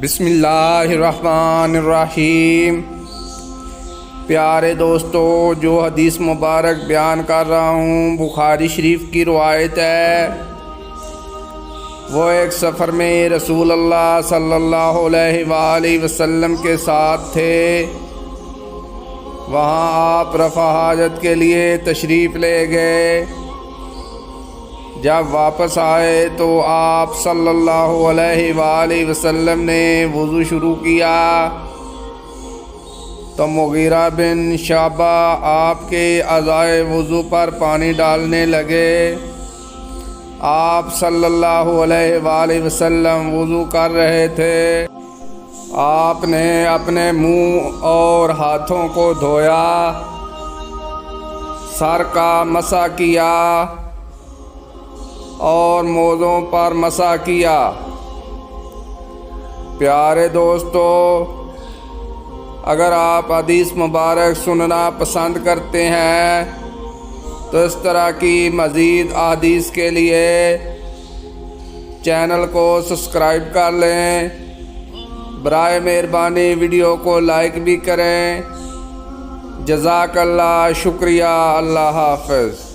بسم اللہ الرحمن الرحیم۔ پیارے دوستو، جو حدیث مبارک بیان کر رہا ہوں بخاری شریف کی روایت ہے۔ وہ ایک سفر میں رسول اللہ صلی اللہ علیہ وآلہ وسلم کے ساتھ تھے۔ وہاں آپ رفع حاجت کے لیے تشریف لے گئے۔ جب واپس آئے تو آپ صلی اللہ علیہ وآلہ وسلم نے وضو شروع کیا تو مغیرہ بن شعبہ آپ کے اعضائے وضو پر پانی ڈالنے لگے۔ آپ صلی اللہ علیہ وآلہ وسلم وضو کر رہے تھے۔ آپ نے اپنے منہ اور ہاتھوں کو دھویا، سر کا مسح کیا اور موزوں پر مسح کیا۔ پیارے دوستو، اگر آپ حدیث مبارک سننا پسند کرتے ہیں تو اس طرح کی مزید احادیث کے لیے چینل کو سبسکرائب کر لیں۔ برائے مہربانی ویڈیو کو لائک بھی کریں۔ جزاک اللہ، شکریہ، اللہ حافظ۔